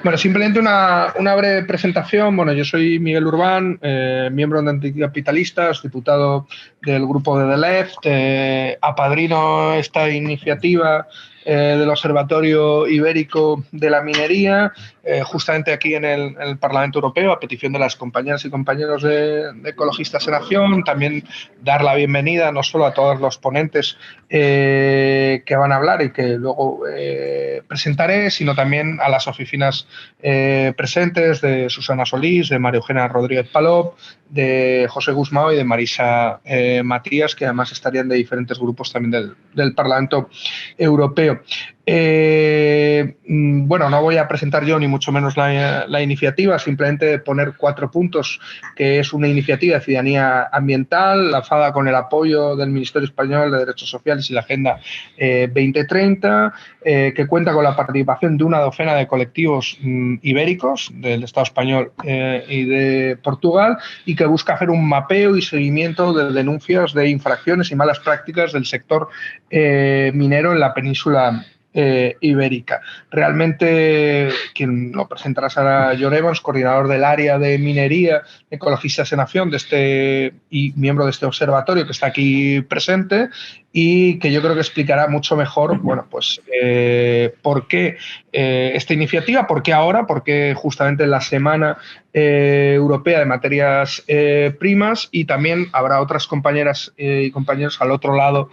Bueno, simplemente una breve presentación. Bueno, yo soy Miguel Urbán, miembro de Anticapitalistas, diputado del grupo de The Left, apadrino esta iniciativa del Observatorio Ibérico de la Minería, justamente aquí en el Parlamento Europeo, a petición de las compañeras y compañeros de Ecologistas en Acción. También dar la bienvenida no solo a todos los ponentes que van a hablar y que luego presentaré, sino también a las oficinas presentes de Susana Solís, de María Eugenia Rodríguez Palop, de José Guzmán y de Marisa Matías, que además estarían de diferentes grupos también del Parlamento Europeo. Bueno, no voy a presentar yo ni mucho menos la iniciativa, simplemente poner 4 puntos, que es una iniciativa de ciudadanía ambiental lanzada con el apoyo del Ministerio Español de Derechos Sociales y la Agenda 2030, que cuenta con la participación de una docena de colectivos ibéricos del Estado español y de Portugal, y que busca hacer un mapeo y seguimiento de denuncias de infracciones y malas prácticas del sector minero en la península ibérica. Realmente quien lo presentará será John Evans, coordinador del área de minería, Ecologistas en Acción y miembro de este observatorio que está aquí presente, y que yo creo que explicará mucho mejor, bueno, pues por qué esta iniciativa, por qué ahora, por qué justamente en la Semana Europea de Materias Primas, y también habrá otras compañeras y compañeros al otro lado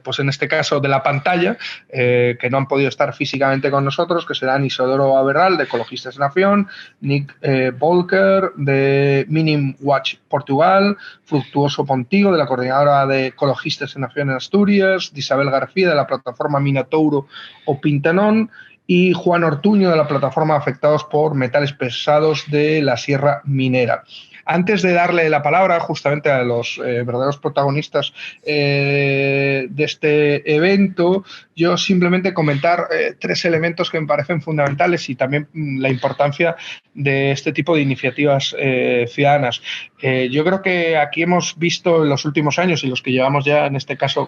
pues en este caso de la pantalla, que no han podido estar físicamente con nosotros, que serán Isidoro Averral, de Ecologistas en Acción, Nick Volker, de Minim Watch Portugal, Fructuoso Pontigo, de la Coordinadora de Ecologistas en Acción en Asturias, de Isabel García, de la plataforma Minatouro o Pintanón, y Juan Ortuño, de la plataforma Afectados por Metales Pesados de la Sierra Minera. Antes de darle la palabra justamente a los verdaderos protagonistas de este evento, yo simplemente comentar 3 elementos que me parecen fundamentales y también la importancia de este tipo de iniciativas ciudadanas. Yo creo que aquí hemos visto en los últimos años, y los que llevamos ya en este caso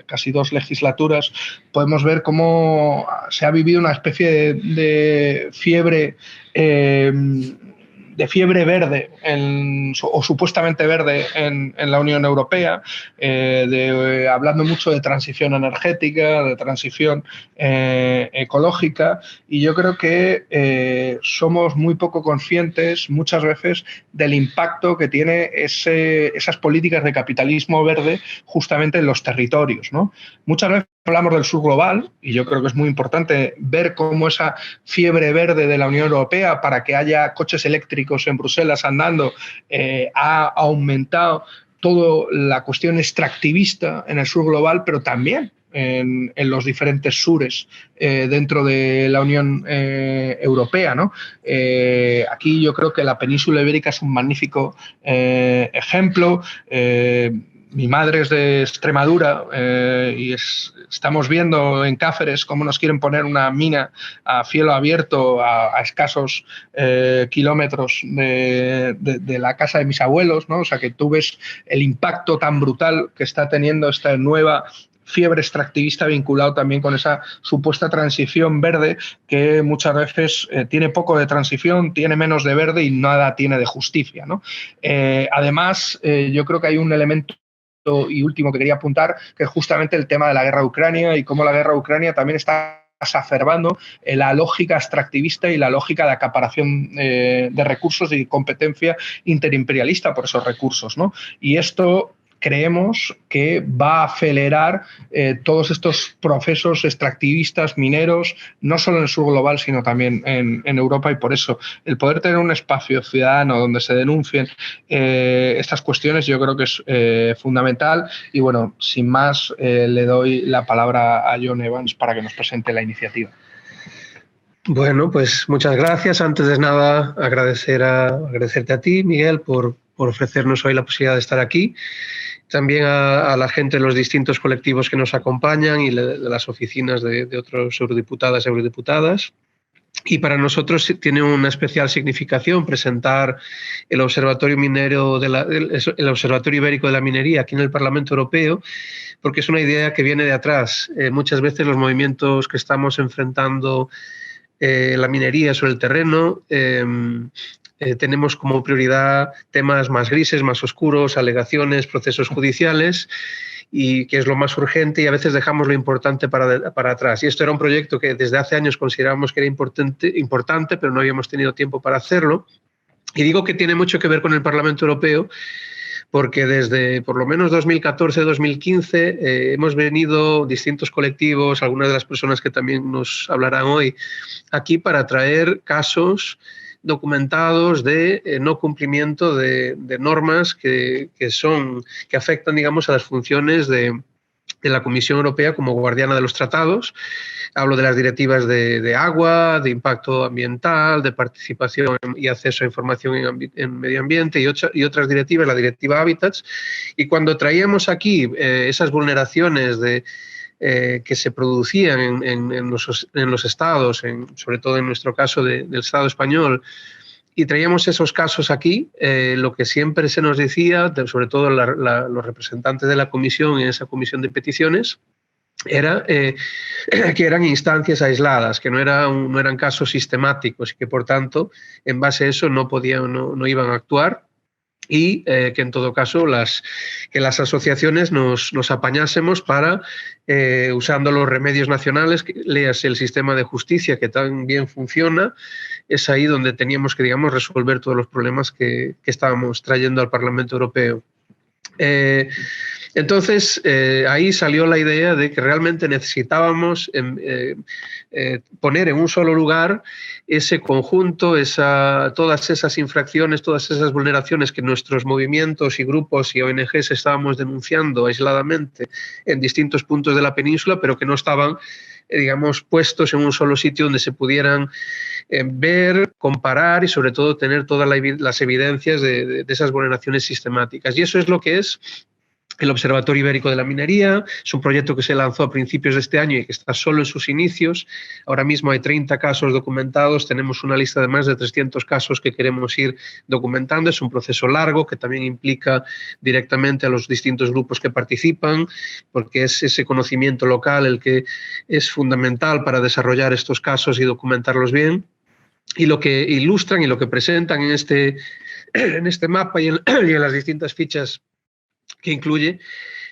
casi 2 legislaturas, podemos ver cómo se ha vivido una especie de fiebre verde o supuestamente verde en la Unión Europea, hablando mucho de transición energética, de transición ecológica, y yo creo que somos muy poco conscientes muchas veces del impacto que tiene esas políticas de capitalismo verde justamente en los territorios, ¿no? Muchas veces hablamos del sur global, y yo creo que es muy importante ver cómo esa fiebre verde de la Unión Europea para que haya coches eléctricos en Bruselas andando ha aumentado toda la cuestión extractivista en el sur global, pero también en los diferentes sures dentro de la Unión Europea, ¿no? Aquí yo creo que la península ibérica es un magnífico ejemplo. Mi madre es de Extremadura y estamos viendo en Cáceres cómo nos quieren poner una mina a cielo abierto a escasos kilómetros de la casa de mis abuelos, ¿no? O sea, que tú ves el impacto tan brutal que está teniendo esta nueva fiebre extractivista vinculado también con esa supuesta transición verde, que muchas veces tiene poco de transición, tiene menos de verde y nada tiene de justicia, ¿no? Además, yo creo que hay un elemento y último que quería apuntar, que es justamente el tema de la guerra de Ucrania, y cómo la guerra de Ucrania también está exacerbando la lógica extractivista y la lógica de acaparación de recursos y competencia interimperialista por esos recursos, ¿no? Y esto creemos que va a acelerar todos estos procesos extractivistas mineros, no solo en el sur global, sino también en Europa, y por eso el poder tener un espacio ciudadano donde se denuncien estas cuestiones yo creo que es fundamental. Y bueno, sin más, le doy la palabra a John Evans para que nos presente la iniciativa. Bueno, pues muchas gracias. Antes de nada, agradecerte a ti, Miguel, por ofrecernos hoy la posibilidad de estar aquí. También a la gente de los distintos colectivos que nos acompañan y de las oficinas de otros eurodiputadas y eurodiputadas. Y para nosotros tiene una especial significación presentar el Observatorio Minero el Observatorio Ibérico de la Minería aquí en el Parlamento Europeo, porque es una idea que viene de atrás. Muchas veces los movimientos que estamos enfrentando la minería sobre el terreno tenemos como prioridad temas más grises, más oscuros, alegaciones, procesos judiciales, y que es lo más urgente, y a veces dejamos lo importante para atrás. Y esto era un proyecto que desde hace años considerábamos que era importante, pero no habíamos tenido tiempo para hacerlo. Y digo que tiene mucho que ver con el Parlamento Europeo, porque desde por lo menos 2014-2015 hemos venido distintos colectivos, algunas de las personas que también nos hablarán hoy, aquí para traer casos documentados de no cumplimiento de normas que afectan, digamos, a las funciones de la Comisión Europea como guardiana de los tratados. Hablo de las directivas de agua, de impacto ambiental, de participación y acceso a información en medio ambiente y otras directivas, la directiva Hábitats. Y cuando traíamos aquí esas vulneraciones que se producían en los estados, sobre todo en nuestro caso del Estado español, y traíamos esos casos aquí, lo que siempre se nos decía, sobre todo los representantes de la comisión en esa comisión de peticiones, era que eran instancias aisladas, que no eran casos sistemáticos y que, por tanto, en base a eso no iban a actuar, y que en todo caso que las asociaciones nos apañásemos para, usando los remedios nacionales, léase el sistema de justicia que tan bien funciona, es ahí donde teníamos que, digamos, resolver todos los problemas que estábamos trayendo al Parlamento Europeo. Entonces, ahí salió la idea de que realmente necesitábamos poner en un solo lugar ese conjunto, todas esas infracciones, todas esas vulneraciones que nuestros movimientos y grupos y ONGs estábamos denunciando aisladamente en distintos puntos de la península, pero que no estaban, digamos, puestos en un solo sitio donde se pudieran ver, comparar y sobre todo tener todas las evidencias de esas vulneraciones sistemáticas. Y eso es lo que es el Observatorio Ibérico de la Minería. Es un proyecto que se lanzó a principios de este año y que está solo en sus inicios. Ahora mismo hay 30 casos documentados, tenemos una lista de más de 300 casos que queremos ir documentando. Es un proceso largo que también implica directamente a los distintos grupos que participan, porque es ese conocimiento local el que es fundamental para desarrollar estos casos y documentarlos bien. Y lo que ilustran y lo que presentan en este mapa y en las distintas fichas que incluye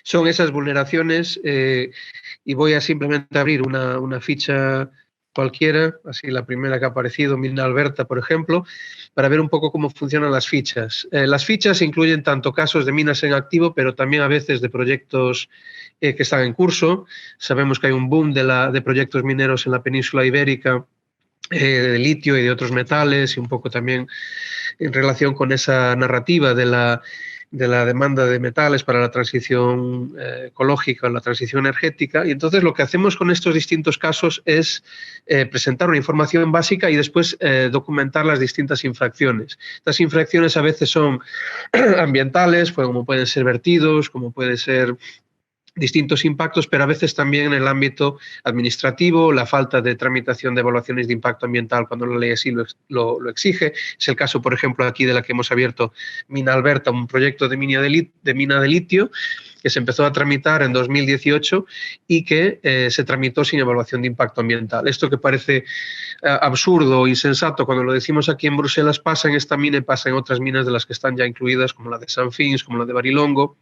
son esas vulneraciones, y voy a simplemente abrir una ficha cualquiera, así la primera que ha aparecido, Mina Alberta, por ejemplo, para ver un poco cómo funcionan las fichas. Las fichas incluyen tanto casos de minas en activo, pero también a veces de proyectos que están en curso. Sabemos que hay un boom de proyectos mineros en la península ibérica, de litio y de otros metales, y un poco también en relación con esa narrativa de la demanda de metales para la transición ecológica, la transición energética. Y entonces lo que hacemos con estos distintos casos es presentar una información básica y después documentar las distintas infracciones. Estas infracciones a veces son ambientales, como pueden ser vertidos, como puede ser distintos impactos, pero a veces también en el ámbito administrativo, la falta de tramitación de evaluaciones de impacto ambiental cuando la ley así lo exige. Es el caso, por ejemplo, aquí de la que hemos abierto Mina Alberta, un proyecto de mina de litio que se empezó a tramitar en 2018 y que se tramitó sin evaluación de impacto ambiental. Esto que parece absurdo o insensato cuando lo decimos aquí en Bruselas pasa en esta mina y pasa en otras minas de las que están ya incluidas, como la de San Fins, como la de Barilongo.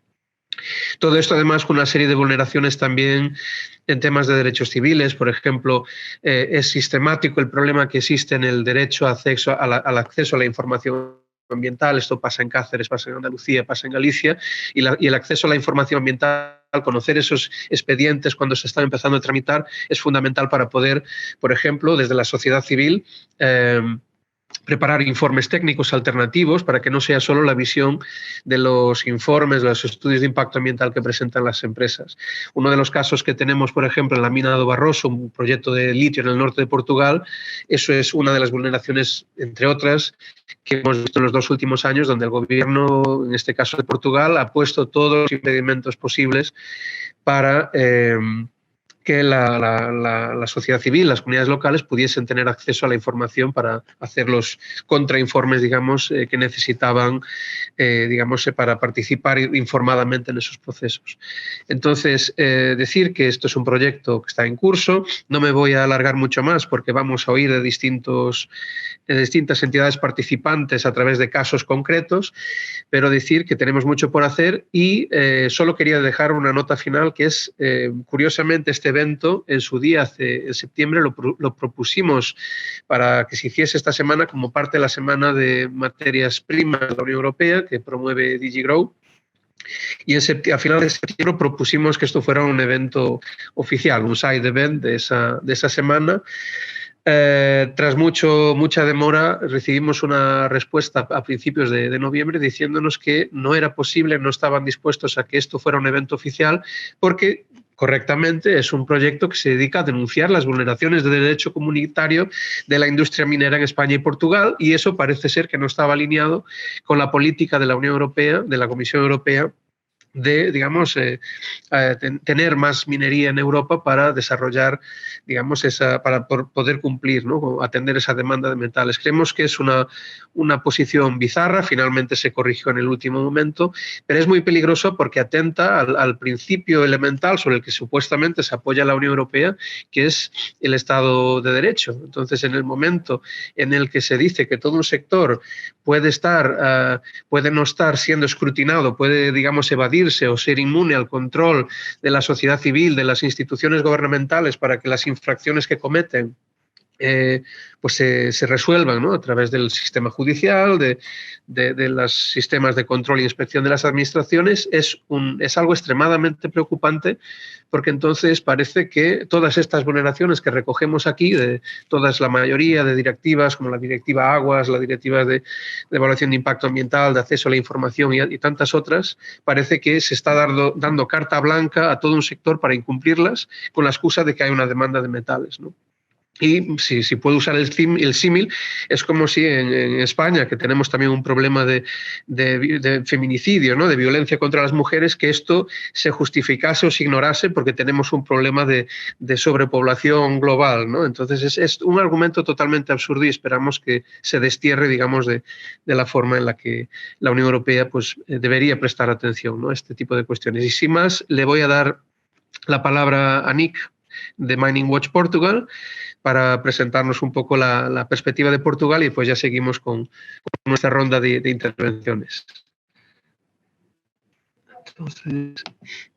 Todo esto, además, con una serie de vulneraciones también en temas de derechos civiles. Por ejemplo, es sistemático el problema que existe en el derecho al acceso a la información ambiental. Esto pasa en Cáceres, pasa en Andalucía, pasa en Galicia. Y el acceso a la información ambiental, conocer esos expedientes cuando se están empezando a tramitar, es fundamental para poder, por ejemplo, desde la sociedad civil, preparar informes técnicos alternativos para que no sea solo la visión de los informes, de los estudios de impacto ambiental que presentan las empresas. Uno de los casos que tenemos, por ejemplo, en la mina do Barroso, un proyecto de litio en el norte de Portugal, eso es una de las vulneraciones, entre otras, que hemos visto en los 2 últimos años, donde el gobierno, en este caso de Portugal, ha puesto todos los impedimentos posibles para que la sociedad civil, las comunidades locales pudiesen tener acceso a la información para hacer los contrainformes, digamos, que necesitaban, digamos, para participar informadamente en esos procesos. Entonces, decir que esto es un proyecto que está en curso, no me voy a alargar mucho más porque vamos a oír de distintas entidades participantes a través de casos concretos, pero decir que tenemos mucho por hacer y solo quería dejar una nota final que es, curiosamente, este evento en su día, en septiembre, lo propusimos para que se hiciese esta semana como parte de la Semana de Materias Primas de la Unión Europea que promueve DigiGrow. Y a final de septiembre propusimos que esto fuera un evento oficial, un side event de esa semana. Tras mucha demora, recibimos una respuesta a principios de noviembre diciéndonos que no era posible, no estaban dispuestos a que esto fuera un evento oficial porque correctamente es un proyecto que se dedica a denunciar las vulneraciones de derecho comunitario de la industria minera en España y Portugal, y eso parece ser que no estaba alineado con la política de la Unión Europea, de la Comisión Europea, de, digamos, tener más minería en Europa para desarrollar, digamos, para poder cumplir, ¿no? Atender esa demanda de metales. Creemos que es una posición bizarra, finalmente se corrigió en el último momento, pero es muy peligroso porque atenta al principio elemental sobre el que supuestamente se apoya la Unión Europea, que es el Estado de Derecho. Entonces, en el momento en el que se dice que todo un sector puede no estar siendo escrutinado, puede, digamos, evadirse o ser inmune al control de la sociedad civil, de las instituciones gubernamentales para que las infracciones que cometen pues se resuelvan, ¿no? A través del sistema judicial, de los sistemas de control e inspección de las administraciones, es algo extremadamente preocupante porque entonces parece que todas estas vulneraciones que recogemos aquí, de la mayoría de directivas, como la Directiva Aguas, la Directiva de Evaluación de Impacto Ambiental, de acceso a la información y tantas otras, parece que se está dando carta blanca a todo un sector para incumplirlas con la excusa de que hay una demanda de metales, ¿no? Y si puedo usar el símil, es como si en España, que tenemos también un problema de feminicidio, ¿no? De violencia contra las mujeres, que esto se justificase o se ignorase porque tenemos un problema de sobrepoblación global, ¿no? Entonces es un argumento totalmente absurdo y esperamos que se destierre, digamos, de la forma en la que la Unión Europea pues, debería prestar atención, ¿no? A este tipo de cuestiones. Y sin más, le voy a dar la palabra a Nick de Mining Watch Portugal para presentarnos un poco la perspectiva de Portugal y pues ya seguimos con nuestra ronda de intervenciones. Entonces...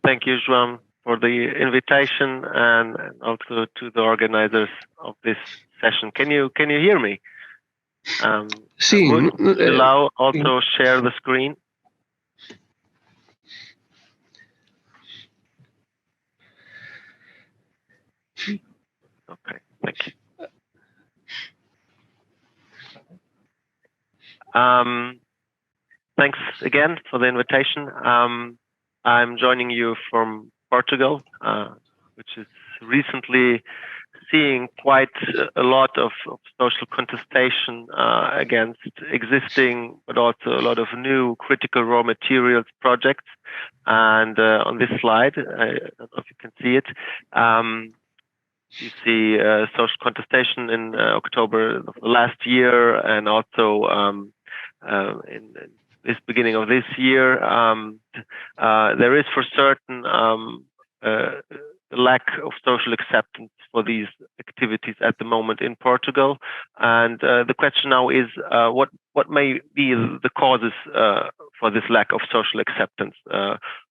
Thank you, Joan, for the invitation and also to the organizers of this session. Can you hear me? Sí. Allow also share the screen. Okay, thank you. Thanks again for the invitation. I'm joining you from Portugal, which is recently seeing quite a lot of social contestation against existing, but also a lot of new critical raw materials projects. And on this slide, I don't know if you can see it, you see social contestation in October of last year, and also in this beginning of this year. There is for certain lack of social acceptance for these activities at the moment in Portugal. And the question now is, what may be the causes for this lack of social acceptance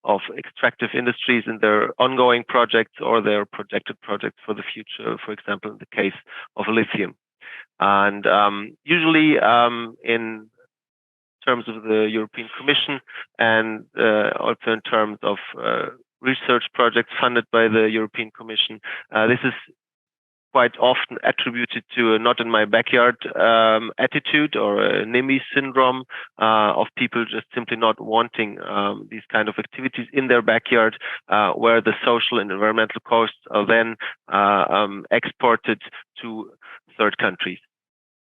of extractive industries in their ongoing projects or their projected projects for the future, for example, in the case of lithium. And usually in terms of the European Commission and also in terms of research projects funded by the European Commission, this is quite often attributed to a not in my backyard attitude or a NIMBY syndrome of people just simply not wanting these kind of activities in their backyard, where the social and environmental costs are then exported to third countries,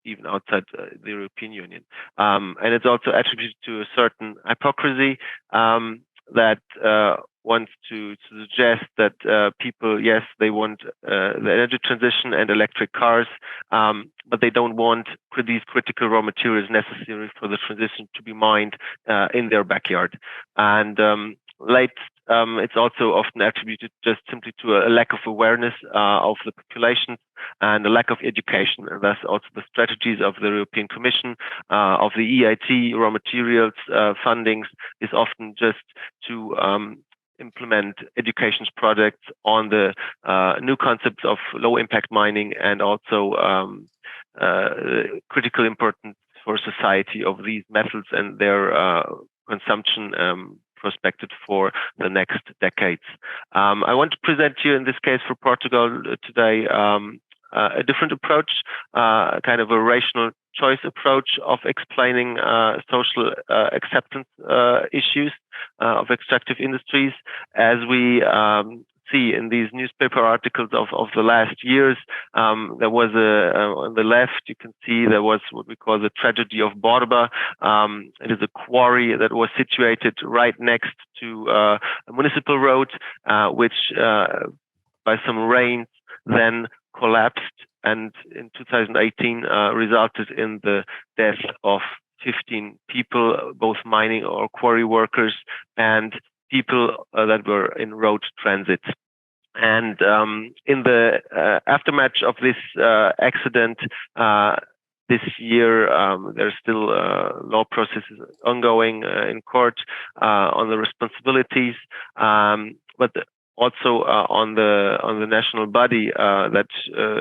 even outside the European Union. And it's also attributed to a certain hypocrisy that wants to suggest that people, yes, they want the energy transition and electric cars, but they don't want these critical raw materials necessary for the transition to be mined in their backyard. And it's also often attributed just simply to a lack of awareness of the population and a lack of education. And thus also the strategies of the European Commission, of the EIT, raw materials fundings, is often just to implement education projects on the new concepts of low impact mining and also critical importance for society of these metals and their consumption prospected for the next decades. I want to present you in this case for Portugal today a different approach, kind of a rational choice approach of explaining social acceptance issues of extractive industries. As we see in these newspaper articles of the last years, there was on the left, you can see there was what we call the tragedy of Borba. It is a quarry that was situated right next to a municipal road, which by some rains then collapsed, and in 2018 resulted in the death of 15 people, both mining or quarry workers and people that were in road transit. And in the aftermath of this accident, this year, there's still law processes ongoing in court on the responsibilities, but also on the national body that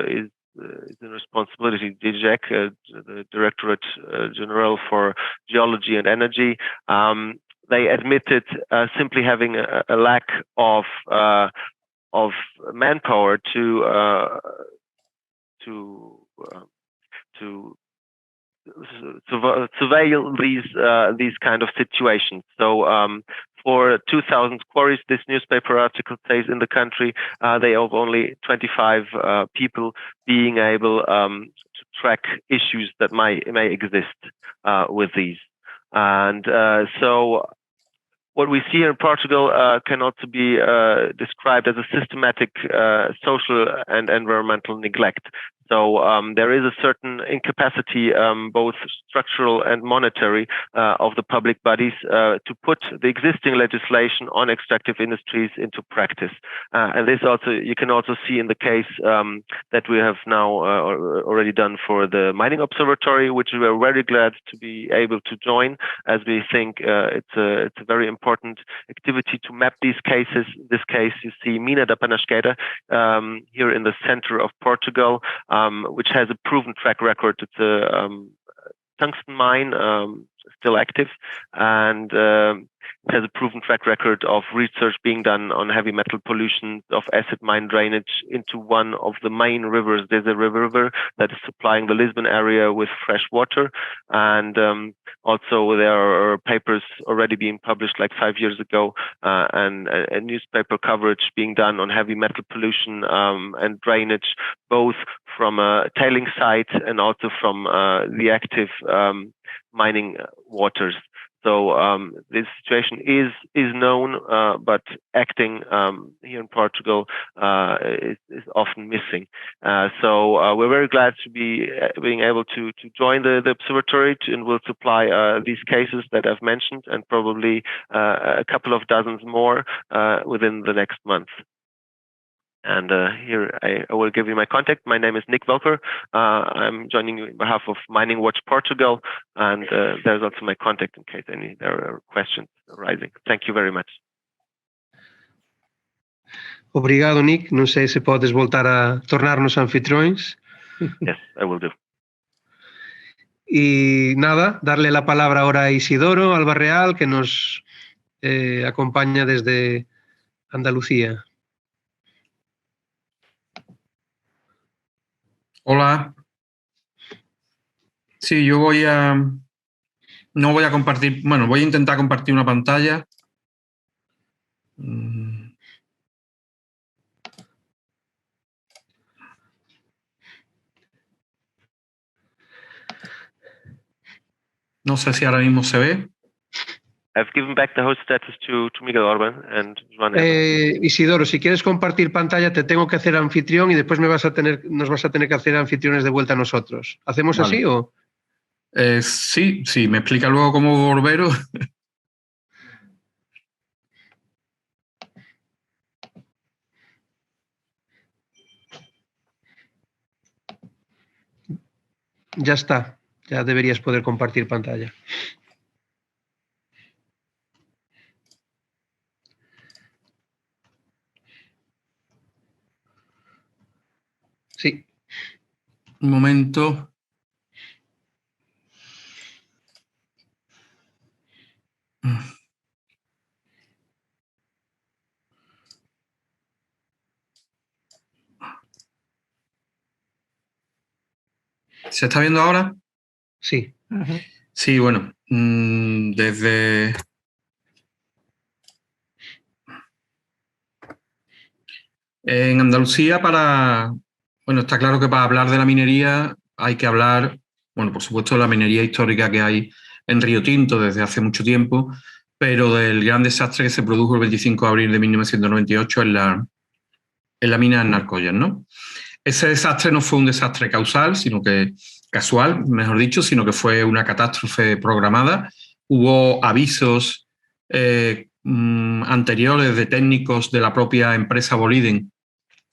is the responsibility, DGEC, the Directorate General for Geology and Energy. They admitted simply having a lack of manpower to surveil these kind of situations. So for 2,000 quarries, this newspaper article says in the country, they have only 25 people being able to track issues that may exist with these. And so what we see in Portugal can also be described as a systematic social and environmental neglect. So there is a certain incapacity, both structural and monetary, of the public bodies to put the existing legislation on extractive industries into practice. And this also, you can also see in the case that we have now already done for the Mining Observatory, which we are very glad to be able to join, as we think it's a very important activity to map these cases. This case, you see Mina da Penasqueira here in the center of Portugal, which has a proven track record. It's a tungsten mine, still active, and it has a proven track record of research being done on heavy metal pollution, of acid mine drainage into one of the main rivers. There's a river that is supplying the Lisbon area with fresh water. And also there are papers already being published like 5 years ago, and a newspaper coverage being done on heavy metal pollution and drainage, both from a tailing site and also from the active mining waters. So this situation is known, but acting here in Portugal is often missing. So we're very glad to be being able to join the observatory and will supply these cases that I've mentioned, and probably a couple of dozens more within the next month. And here I will give you my contact. My name is Nick Welper. I'm joining you on behalf of Mining Watch Portugal, and there's also my contact in case there are questions arising. Thank you very much. Obrigado, Nick. Não sei se podes voltar a tornar-nos anfitriões. Yes, I will do. Y nada, darle la palabra ahora a Isidoro Albarreal, que nos acompaña desde Andalucía. Hola. Sí, yo no voy a compartir, bueno, voy a intentar compartir una pantalla. No sé si ahora mismo se ve. I've given back the host status to Miguel Orban and Joan. Isidoro, si quieres compartir pantalla, te tengo que hacer anfitrión y después nos vas a tener que hacer anfitriones de vuelta a nosotros. ¿Hacemos Vale. así o...? Sí, me explica luego cómo volveros. Ya está, ya deberías poder compartir pantalla. Sí. Un momento. ¿Se está viendo ahora? Sí. Sí, bueno, desde... En Andalucía, bueno, está claro que para hablar de la minería hay que hablar, bueno, por supuesto, de la minería histórica que hay en Río Tinto desde hace mucho tiempo, pero del gran desastre que se produjo el 25 de abril de 1998 en la mina de Narcoya, ¿no? Ese desastre no fue un desastre casual, mejor dicho, sino que fue una catástrofe programada. Hubo avisos anteriores de técnicos de la propia empresa Boliden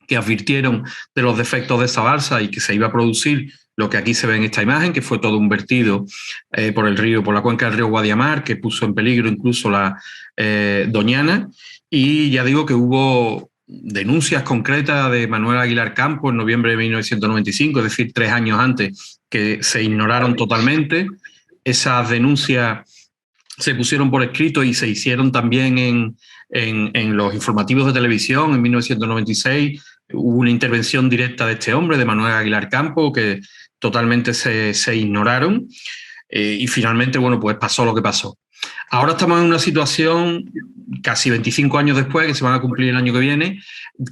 que advirtieron de los defectos de esa balsa y que se iba a producir lo que aquí se ve en esta imagen, que fue todo un vertido por la cuenca del río Guadiamar, que puso en peligro incluso la Doñana. Y ya digo que hubo denuncias concretas de Manuel Aguilar Campos en noviembre de 1995, es decir, 3 años antes, que se ignoraron totalmente. Esas denuncias se pusieron por escrito y se hicieron también en los informativos de televisión en 1996. Hubo una intervención directa de este hombre, de Manuel Aguilar Campos, que totalmente se ignoraron y finalmente, bueno, pues pasó lo que pasó. Ahora estamos en una situación, casi 25 años después, que se van a cumplir el año que viene,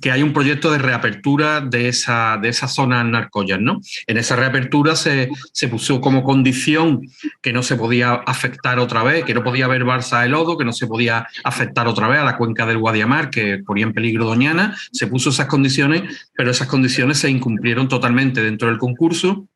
que hay un proyecto de reapertura de esa zona Narcoya, ¿no? En esa reapertura se puso como condición que no se podía afectar otra vez, que no podía haber balsa de lodo, que no se podía afectar otra vez a la cuenca del Guadiamar, que ponía en peligro Doñana. Se puso esas condiciones, pero esas condiciones se incumplieron totalmente dentro del concurso.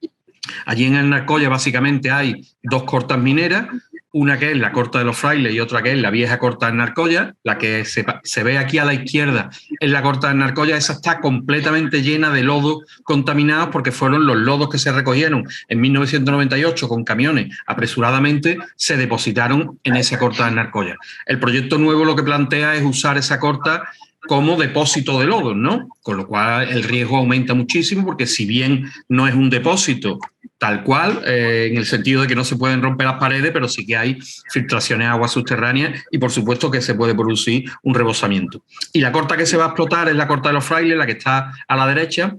Allí en el Narcoya básicamente hay 2 cortas mineras, una que es la Corta de los Frailes y otra que es la vieja Corta del Narcoya. La que se ve aquí a la izquierda es la Corta del Narcoya. Esa está completamente llena de lodos contaminados porque fueron los lodos que se recogieron en 1998 con camiones apresuradamente, se depositaron en esa Corta del Narcoya. El proyecto nuevo lo que plantea es usar esa corta como depósito de lodos, ¿no? Con lo cual el riesgo aumenta muchísimo porque si bien no es un depósito tal cual, en el sentido de que no se pueden romper las paredes, pero sí que hay filtraciones de agua subterránea y por supuesto que se puede producir un rebosamiento. Y la corta que se va a explotar es la Corta de los Frailes, la que está a la derecha,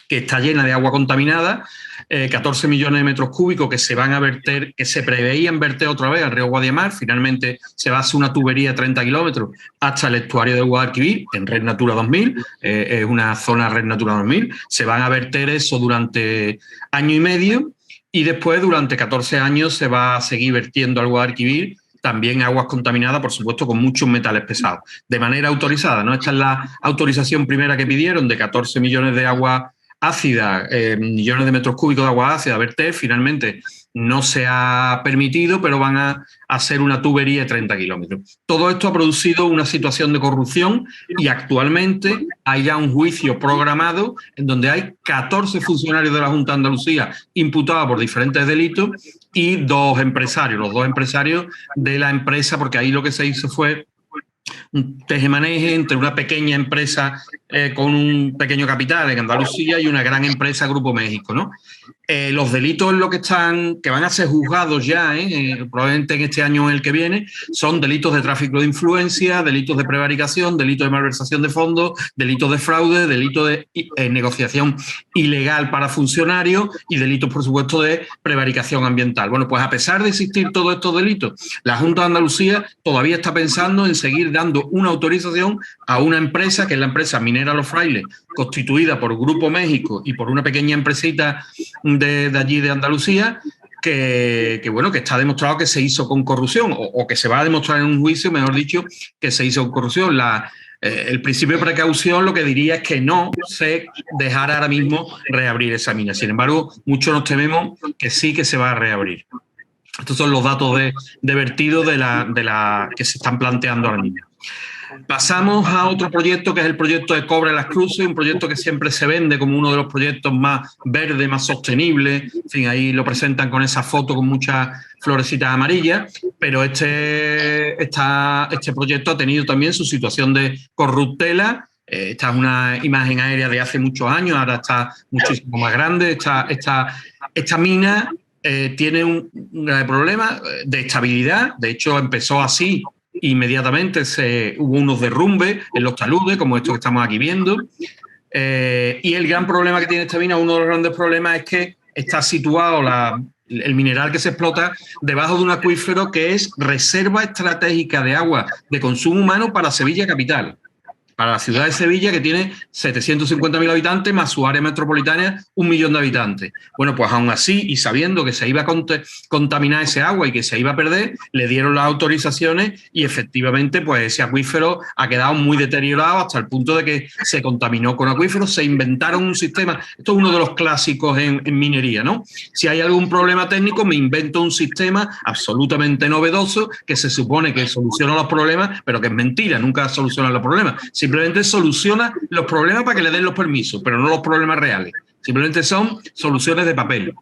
que está llena de agua contaminada, 14 millones de metros cúbicos que se van a verter, que se preveían verter otra vez al río Guadiamar. Finalmente se va a hacer una tubería de 30 kilómetros hasta el estuario del Guadalquivir, en Red Natura 2000, es una zona Red Natura 2000. Se van a verter eso durante año y medio y después durante 14 años se va a seguir vertiendo al Guadalquivir también aguas contaminadas, por supuesto, con muchos metales pesados, de manera autorizada, ¿no? Esta es la autorización primera que pidieron de 14 millones de agua ácida, millones de metros cúbicos de agua ácida a verter. Finalmente no se ha permitido, pero van a hacer una tubería de 30 kilómetros. Todo esto ha producido una situación de corrupción y actualmente hay ya un juicio programado en donde hay 14 funcionarios de la Junta de Andalucía imputados por diferentes delitos y 2 empresarios, los 2 empresarios de la empresa, porque ahí lo que se hizo fue un tejemaneje entre una pequeña empresa con un pequeño capital en Andalucía y una gran empresa, Grupo México, ¿no? Los delitos en lo que van a ser juzgados ya, probablemente en este año o en el que viene, son delitos de tráfico de influencia, delitos de prevaricación, delitos de malversación de fondos, delitos de fraude, delitos de negociación ilegal para funcionarios y delitos, por supuesto, de prevaricación ambiental. Bueno, pues a pesar de existir todos estos delitos, la Junta de Andalucía todavía está pensando en seguir dando una autorización a una empresa, que es la empresa Minera Los Frailes, constituida por Grupo México y por una pequeña empresita de allí de Andalucía, bueno, que está demostrado que se hizo con corrupción, o que se va a demostrar en un juicio, mejor dicho, que se hizo con corrupción. El principio de precaución lo que diría es que no se dejara ahora mismo reabrir esa mina. Sin embargo, muchos nos tememos que sí que se va a reabrir. Estos son los datos de vertido que se están planteando ahora mismo. Pasamos a otro proyecto, que es el proyecto de Cobre Las Cruces, un proyecto que siempre se vende como uno de los proyectos más verdes, más sostenibles. En fin, ahí lo presentan con esa foto con muchas florecitas amarillas, pero este proyecto ha tenido también su situación de corruptela. Esta es una imagen aérea de hace muchos años, ahora está muchísimo más grande. Esta mina tiene un grave problema de estabilidad. De hecho, empezó así. Inmediatamente hubo unos derrumbes en los taludes, como esto que estamos aquí viendo. Y el gran problema que tiene esta mina, uno de los grandes problemas, es que está situado el mineral que se explota debajo de un acuífero que es reserva estratégica de agua de consumo humano para Sevilla capital. Para la ciudad de Sevilla, que tiene 750.000 habitantes, más su área metropolitana, 1 millón de habitantes. Bueno, pues aún así, y sabiendo que se iba a contaminar ese agua y que se iba a perder, le dieron las autorizaciones y efectivamente pues ese acuífero ha quedado muy deteriorado hasta el punto de que se contaminó con acuíferos, se inventaron un sistema. Esto es uno de los clásicos en minería, ¿no? Si hay algún problema técnico, me invento un sistema absolutamente novedoso que se supone que soluciona los problemas, pero que es mentira, nunca soluciona los problemas. Simplemente soluciona los problemas para que le den los permisos, pero no los problemas reales. Simplemente son soluciones de papel.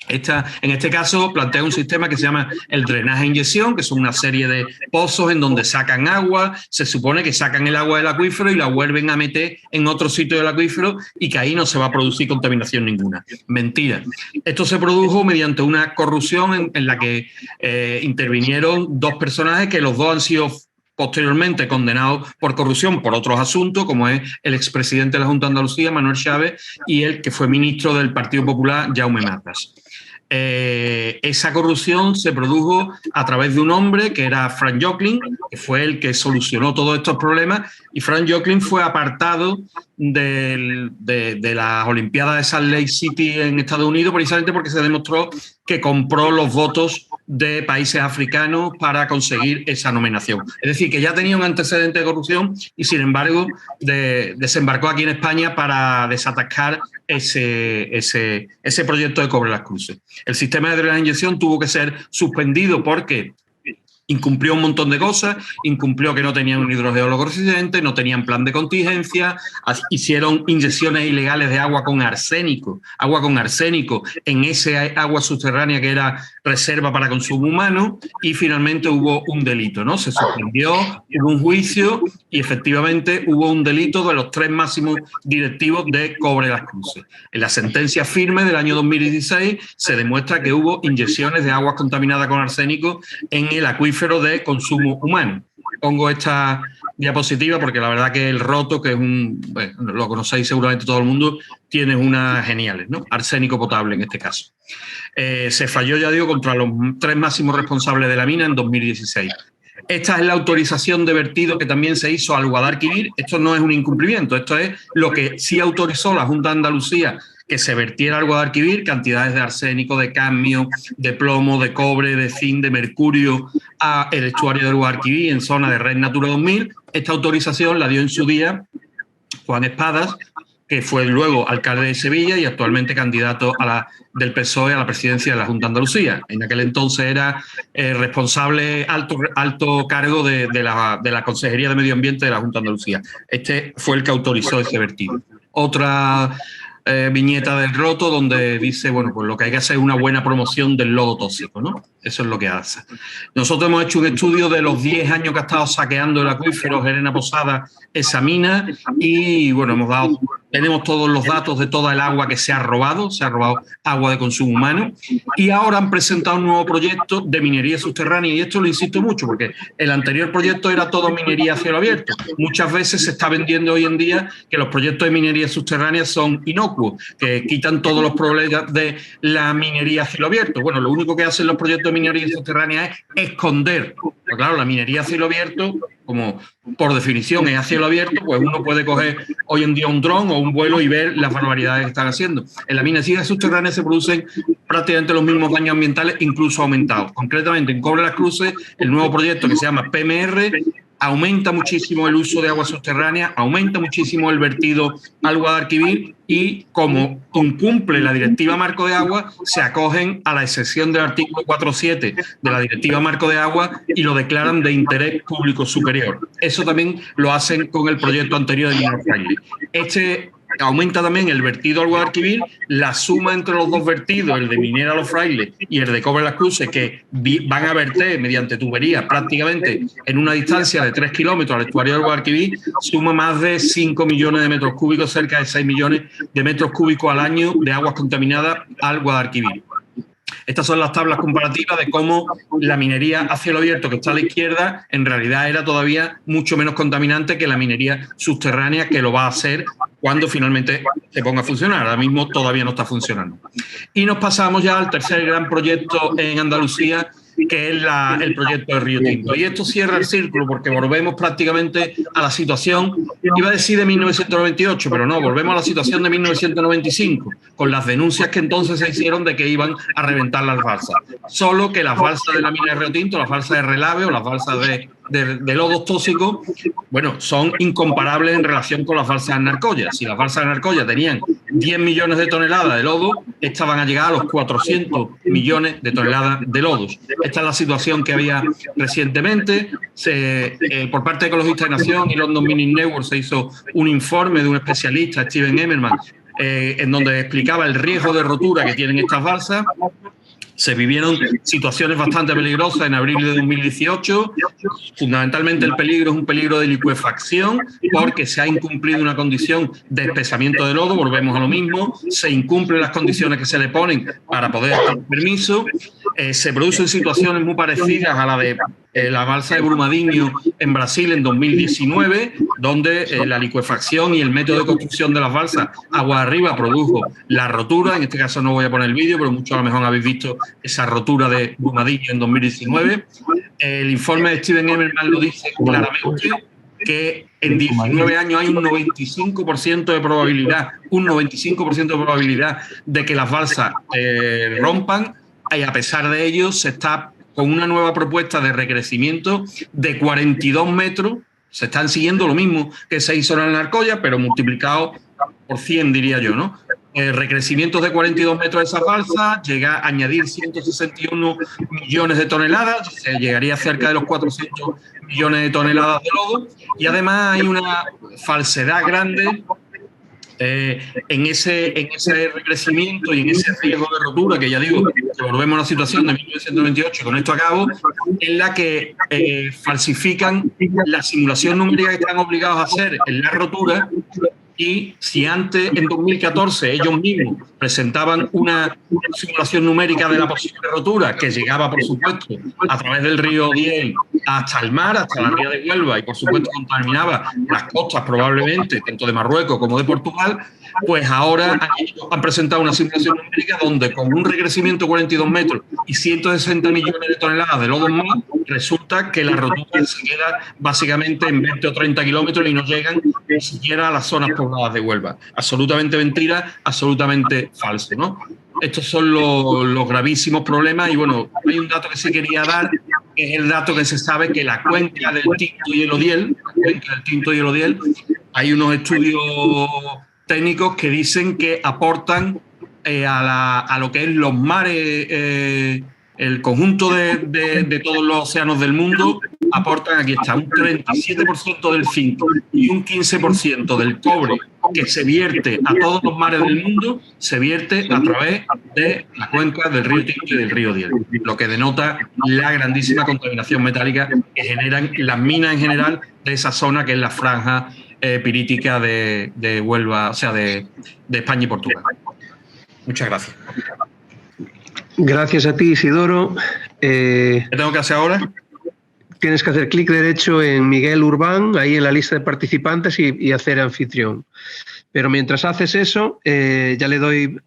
En este caso plantea un sistema que se llama el drenaje inyección, que son una serie de pozos en donde sacan agua, se supone que sacan el agua del acuífero y la vuelven a meter en otro sitio del acuífero y que ahí no se va a producir contaminación ninguna. Mentira. Esto se produjo mediante una corrupción en la que intervinieron dos personajes que los dos han sido posteriormente condenados por corrupción por otros asuntos, como es el expresidente de la Junta de Andalucía, Manuel Chávez, y el que fue ministro del Partido Popular, Jaume Matas. Esa corrupción se produjo a través de un hombre que era Frank Joklin, que fue el que solucionó todos estos problemas, y Frank Joklin fue apartado de las Olimpiadas de Salt Lake City en Estados Unidos precisamente porque se demostró que compró los votos de países africanos para conseguir esa nominación. Es decir, que ya tenía un antecedente de corrupción y, sin embargo, desembarcó aquí en España para desatascar ese proyecto de Cobre Las Cruces. El sistema de drenaje de inyección tuvo que ser suspendido porque incumplió un montón de cosas, incumplió que no tenían un hidrogeólogo residente, no tenían plan de contingencia, hicieron inyecciones ilegales de agua con arsénico en ese agua subterránea que era reserva para consumo humano y finalmente hubo un delito, ¿no? Se suspendió, hubo un juicio y efectivamente hubo un delito de los 3 máximos directivos de Cobre Las Cruces. En la sentencia firme del año 2016 se demuestra que hubo inyecciones de aguas contaminadas con arsénico en el acuífero de consumo humano. Pongo esta diapositiva porque la verdad que el roto, que es lo conocéis seguramente todo el mundo, tiene unas geniales, ¿no? Arsénico potable en este caso. Se falló, ya digo, contra los 3 máximos responsables de la mina en 2016. Esta es la autorización de vertido que también se hizo al Guadalquivir. Esto no es un incumplimiento, esto es lo que sí autorizó la Junta de Andalucía, que se vertiera al Guadalquivir cantidades de arsénico, de cadmio, de plomo, de cobre, de zinc, de mercurio a el estuario del Guadalquivir en zona de Red Natura 2000. Esta autorización la dio en su día Juan Espadas, que fue luego alcalde de Sevilla y actualmente candidato del PSOE a la presidencia de la Junta de Andalucía. En aquel entonces era responsable, alto cargo de la Consejería de Medio Ambiente de la Junta de Andalucía. Este fue el que autorizó ese vertido. Otra viñeta del roto donde dice, bueno, pues lo que hay que hacer es una buena promoción del lodo tóxico, ¿no? Eso es lo que hace. Nosotros hemos hecho un estudio de los 10 años que ha estado saqueando el acuífero Gerena Posada esa mina y, bueno, tenemos todos los datos de toda el agua que se ha robado agua de consumo humano y ahora han presentado un nuevo proyecto de minería subterránea y esto lo insisto mucho porque el anterior proyecto era todo minería a cielo abierto. Muchas veces se está vendiendo hoy en día que los proyectos de minería subterránea son inocuos, que quitan todos los problemas de la minería a cielo abierto. Bueno, lo único que hacen los proyectos de minería subterránea es esconder Pero claro, la minería a cielo abierto, como por definición es a cielo abierto, pues uno puede coger hoy en día un dron o un vuelo y ver las barbaridades que están haciendo. En la minería subterránea se producen prácticamente los mismos daños ambientales, incluso aumentados. Concretamente, en Cobre Las Cruces, el nuevo proyecto que se llama PMR aumenta muchísimo el uso de agua subterránea, aumenta muchísimo el vertido al Guadalquivir y, como incumple la Directiva Marco de Agua, se acogen a la excepción del artículo 4.7 de la Directiva Marco de Agua y lo declaran de interés público superior. Eso también lo hacen con el proyecto anterior de Mineral Friendly. Este aumenta también el vertido al Guadalquivir, la suma entre los dos vertidos, el de Minera Los Frailes y el de Cobre Las Cruces, que van a verter mediante tuberías prácticamente en una distancia de 3 kilómetros al estuario del Guadalquivir, suma más de 5 millones de metros cúbicos, cerca de 6 millones de metros cúbicos al año de aguas contaminadas al Guadalquivir. Estas son las tablas comparativas de cómo la minería a cielo abierto, que está a la izquierda, en realidad era todavía mucho menos contaminante que la minería subterránea, que lo va a hacer cuando finalmente se ponga a funcionar. Ahora mismo todavía no está funcionando. Y nos pasamos ya al tercer gran proyecto en Andalucía, que es el proyecto de Río Tinto. Y esto cierra el círculo porque volvemos prácticamente a la situación, iba a decir de 1998, pero no, volvemos a la situación de 1995, con las denuncias que entonces se hicieron de que iban a reventar las balsas. Solo que las balsas de la mina de Río Tinto, las balsas de relave o las balsas de lodos tóxicos, bueno, son incomparables en relación con las balsas de Narcoya. Si las balsas de Narcoya tenían 10 millones de toneladas de lodo, estas van a llegar a los 400 millones de toneladas de lodos. Esta es la situación que había recientemente. Por parte de Ecologistas de Nación y London Mining Network se hizo un informe de un especialista, Steven Emmerman, en donde explicaba el riesgo de rotura que tienen estas balsas. Se vivieron situaciones bastante peligrosas en abril de 2018. Fundamentalmente el peligro es un peligro de licuefacción porque se ha incumplido una condición de espesamiento de lodo, volvemos a lo mismo, se incumplen las condiciones que se le ponen para poder dar permiso. Se producen situaciones muy parecidas a la de la balsa de Brumadinho en Brasil en 2019, donde la licuefacción y el método de construcción de las balsas agua arriba produjo la rotura. En este caso no voy a poner el vídeo, pero muchos a lo mejor habéis visto esa rotura de Brumadinho en 2019. El informe de Steven Emmerman lo dice claramente, que en 19 años hay un 95% de probabilidad, de que las balsas rompan, y a pesar de ello se está con una nueva propuesta de recrecimiento de 42 metros. Se están siguiendo lo mismo que se hizo en el Narcoya, pero multiplicado por 100, diría yo, ¿no? Recrecimientos de 42 metros de esa balsa, llega a añadir 161 millones de toneladas, se llegaría cerca de los 400 millones de toneladas de lodo, y además hay una falsedad grande en ese recrecimiento y en ese riesgo de rotura, que ya digo, que volvemos a la situación de 1998, con esto acabo, en la que falsifican la simulación numérica que están obligados a hacer en la rotura. Y si antes, en 2014, ellos mismos presentaban una simulación numérica de la posible rotura, que llegaba, por supuesto, a través del río Diel hasta el mar, hasta la ría de Huelva, y por supuesto contaminaba las costas probablemente, tanto de Marruecos como de Portugal, pues ahora han presentado una simulación numérica donde con un recrecimiento de 42 metros y 160 millones de toneladas de lodo más, resulta que la rotura se queda básicamente en 20 o 30 kilómetros y no llegan ni siquiera a las zonas pobladas de Huelva. Absolutamente mentira, absolutamente falso, ¿no? Estos son los gravísimos problemas. Y bueno, hay un dato que sí quería dar, que es el dato que se sabe que la cuenca del Tinto y el Odiel, hay unos estudios técnicos que dicen que aportan a lo que es los mares, el conjunto de todos los océanos del mundo, aportan, aquí está, un 37% del zinc y un 15% del cobre que se vierte a todos los mares del mundo, se vierte a través de la cuenca del río Tinto y del río Diel, lo que denota la grandísima contaminación metálica que generan las minas en general de esa zona, que es la franja pirítica de Huelva, o sea, de España y Portugal. Muchas gracias. Gracias a ti, Isidoro. ¿Qué tengo que hacer ahora? Tienes que hacer clic derecho en Miguel Urbán, ahí en la lista de participantes, y hacer anfitrión. Pero mientras haces eso, ya le doy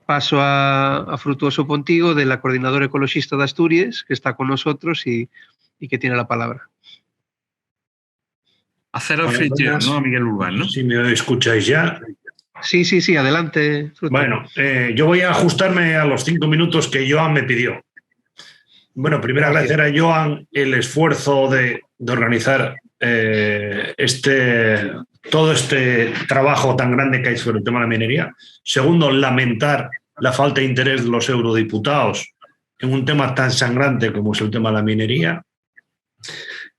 paso a Frutuoso Pontigo, de la Coordinadora Ecologista de Asturias, que está con nosotros, y y que tiene la palabra. Hacer anfitrión, ¿no? A Miguel Urbán, ¿no? Si me escucháis ya. Sí, adelante. Fruto. Bueno, yo voy a ajustarme a los 5 minutos que Joan me pidió. Bueno, primero agradecer a Joan el esfuerzo de organizar todo este trabajo tan grande que hay sobre el tema de la minería. Segundo, lamentar la falta de interés de los eurodiputados en un tema tan sangrante como es el tema de la minería.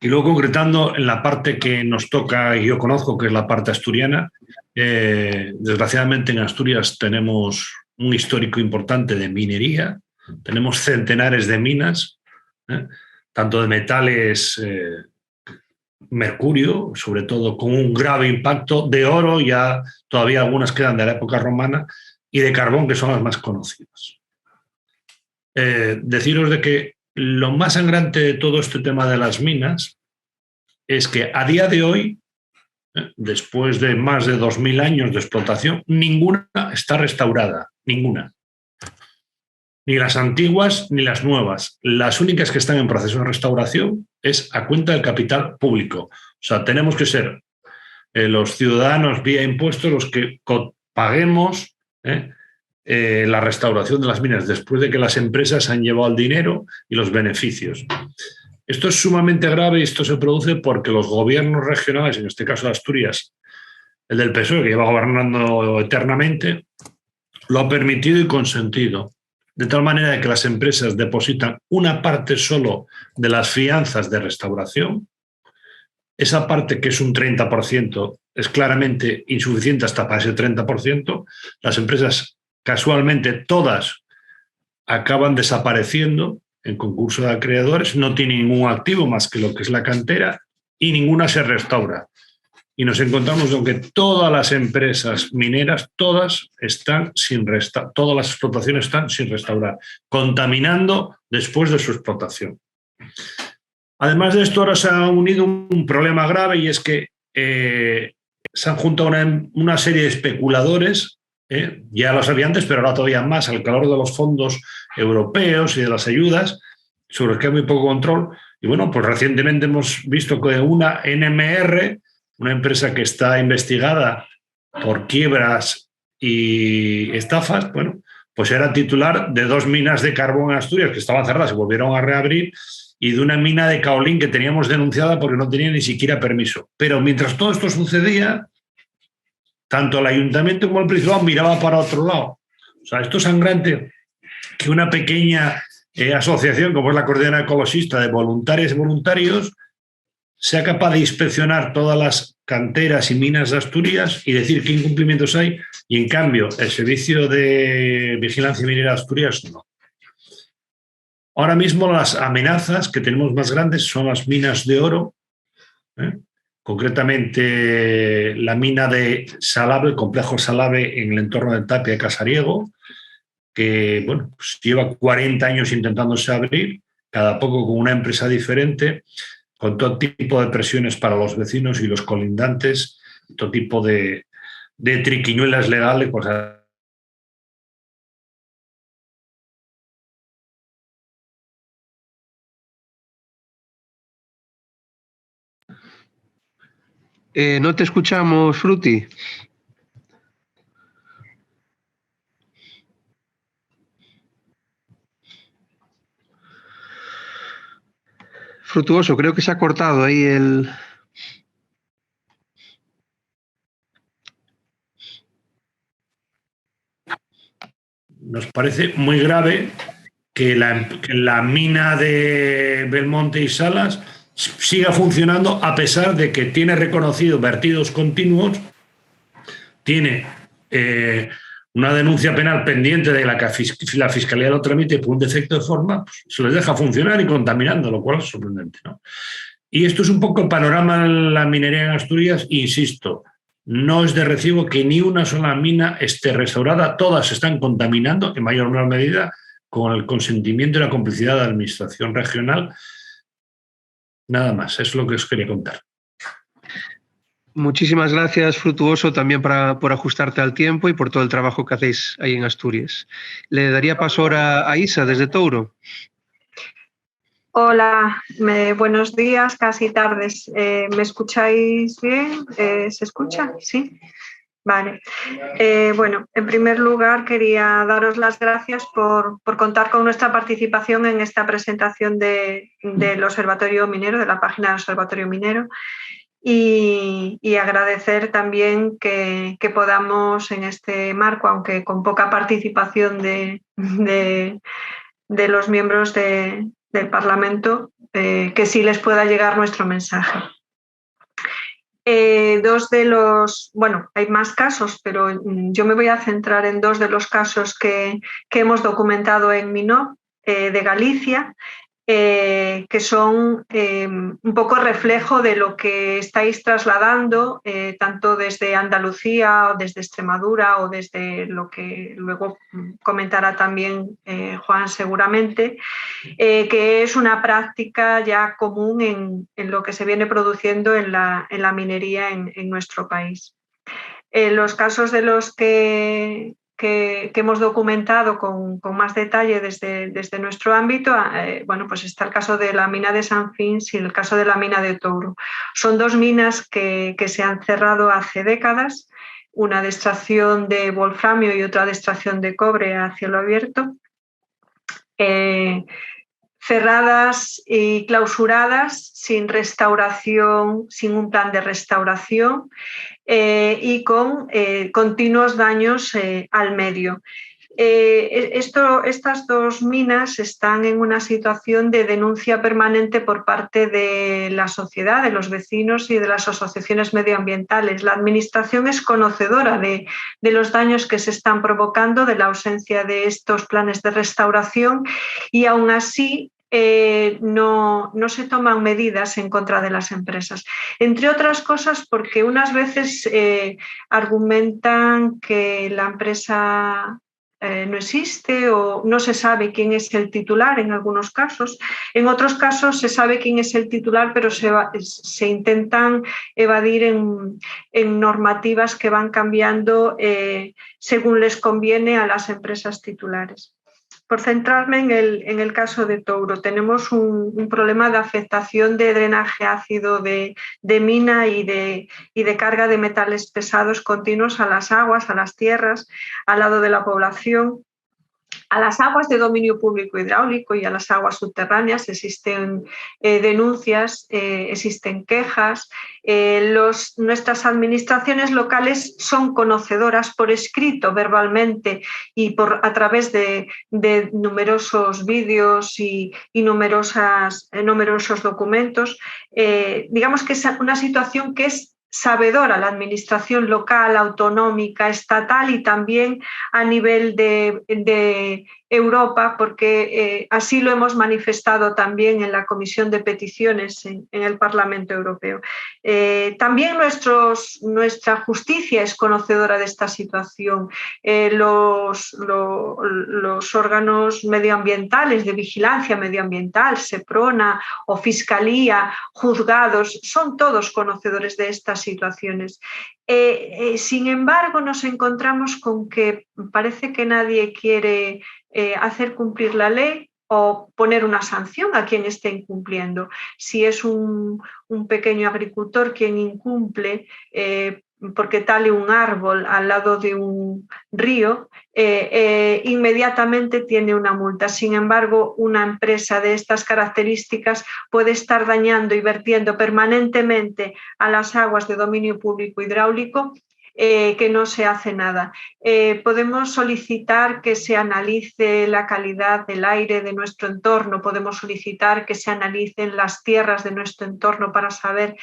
Y luego concretando en la parte que nos toca y yo conozco, que es la parte asturiana. Desgraciadamente en Asturias tenemos un histórico importante de minería, tenemos centenares de minas, tanto de metales, mercurio, sobre todo con un grave impacto, de oro, ya todavía algunas quedan de la época romana, y de carbón, que son las más conocidas. Deciros de que lo más sangrante de todo este tema de las minas es que a día de hoy, después de más de 2000 años de explotación, ninguna está restaurada, ninguna. Ni las antiguas ni las nuevas. Las únicas que están en proceso de restauración es a cuenta del capital público. O sea, tenemos que ser los ciudadanos vía impuestos los que paguemos la restauración de las minas después de que las empresas han llevado el dinero y los beneficios. Esto es sumamente grave y esto se produce porque los gobiernos regionales, en este caso de Asturias, el del PSOE, que lleva gobernando eternamente, lo ha permitido y consentido. De tal manera que las empresas depositan una parte solo de las fianzas de restauración. Esa parte, que es un 30%, es claramente insuficiente hasta para ese 30%. Las empresas, casualmente, todas acaban desapareciendo en concurso de acreedores, no tienen ningún activo más que lo que es la cantera y ninguna se restaura. Y nos encontramos con que todas las empresas mineras, todas las explotaciones están sin restaurar, contaminando después de su explotación. Además de esto, ahora se ha unido un problema grave y es que se han juntado una serie de especuladores, ya los había antes, pero ahora todavía más, al calor de los fondos europeos y de las ayudas, sobre los que hay muy poco control. Y bueno, pues recientemente hemos visto que una NMR, una empresa que está investigada por quiebras y estafas, bueno, pues era titular de 2 minas de carbón en Asturias que estaban cerradas, se volvieron a reabrir, y de una mina de caolín que teníamos denunciada porque no tenía ni siquiera permiso. Pero mientras todo esto sucedía, tanto el ayuntamiento como el Principado miraba para otro lado. O sea, esto es sangrante que una pequeña asociación como es la Coordinadora Ecologista de Voluntarias y Voluntarios sea capaz de inspeccionar todas las canteras y minas de Asturias y decir qué incumplimientos hay, y en cambio el Servicio de Vigilancia Minera de Asturias no. Ahora mismo las amenazas que tenemos más grandes son las minas de oro, concretamente la mina de Salave, el complejo Salave en el entorno de Tapia de Casariego, que bueno, pues lleva 40 años intentándose abrir, cada poco con una empresa diferente, con todo tipo de presiones para los vecinos y los colindantes, todo tipo de triquiñuelas legales. Pues, no te escuchamos, Fruti. Frutuoso, creo que se ha cortado ahí el... Nos parece muy grave que la mina de Belmonte y Salas siga funcionando a pesar de que tiene reconocido vertidos continuos, tiene una denuncia penal pendiente de la que la Fiscalía lo tramite por un defecto de forma, pues se les deja funcionar y contaminando, lo cual es sorprendente, ¿no? Y esto es un poco el panorama de la minería en Asturias. Insisto, no es de recibo que ni una sola mina esté restaurada, todas se están contaminando en mayor o menor medida con el consentimiento y la complicidad de la Administración regional. Nada más, es lo que os quería contar. Muchísimas gracias, Frutuoso, también por ajustarte al tiempo y por todo el trabajo que hacéis ahí en Asturias. Le daría paso ahora a Isa, desde Touro. Hola, buenos días, casi tardes. ¿Me escucháis bien? ¿Se escucha? Sí. Vale. Bueno, en primer lugar quería daros las gracias por contar con nuestra participación en esta presentación del Observatorio Minero, de la página del Observatorio Minero, y agradecer también que podamos en este marco, aunque con poca participación de los miembros del Parlamento, que sí les pueda llegar nuestro mensaje. Bueno, hay más casos, pero yo me voy a centrar en dos de los casos que hemos documentado en MINOB de Galicia, que son un poco reflejo de lo que estáis trasladando, tanto desde Andalucía o desde Extremadura o desde lo que luego comentará también Juan seguramente, que es una práctica ya común en lo que se viene produciendo en la minería en nuestro país. Los casos de los que hemos documentado con más detalle desde nuestro ámbito, bueno, pues está el caso de la mina de San Fins y el caso de la mina de Touro. Son dos minas que se han cerrado hace décadas, una de extracción de wolframio y otra de extracción de cobre a cielo abierto, cerradas y clausuradas sin restauración, sin un plan de restauración, y con continuos daños al medio. Estas dos minas están en una situación de denuncia permanente por parte de la sociedad, de los vecinos y de las asociaciones medioambientales. La Administración es conocedora de los daños que se están provocando, de la ausencia de estos planes de restauración, y aún así no se toman medidas en contra de las empresas. Entre otras cosas porque unas veces argumentan que la empresa no existe o no se sabe quién es el titular en algunos casos. En otros casos se sabe quién es el titular, pero se intentan evadir en normativas que van cambiando según les conviene a las empresas titulares. Por centrarme en el caso de Touro, tenemos un problema de afectación de drenaje ácido de mina y de carga de metales pesados continuos a las aguas, a las tierras, al lado de la población. A las aguas de dominio público hidráulico y a las aguas subterráneas existen denuncias, existen quejas. Nuestras administraciones locales son conocedoras por escrito, verbalmente y a través de numerosos vídeos y numerosos documentos. Digamos que es una situación que es sabedora la administración local, autonómica, estatal y también a nivel de Europa, porque así lo hemos manifestado también en la Comisión de Peticiones en el Parlamento Europeo. También nuestra justicia es conocedora de esta situación. Los órganos medioambientales de vigilancia medioambiental, SEPRONA o Fiscalía, juzgados, son todos conocedores de estas situaciones. Sin embargo, nos encontramos con que parece que nadie quiere hacer cumplir la ley o poner una sanción a quien esté incumpliendo. Si es un pequeño agricultor quien incumple porque tale un árbol al lado de un río, inmediatamente tiene una multa. Sin embargo, una empresa de estas características puede estar dañando y vertiendo permanentemente a las aguas de dominio público hidráulico, que no se hace nada. Podemos solicitar que se analice la calidad del aire de nuestro entorno, podemos solicitar que se analicen las tierras de nuestro entorno para saber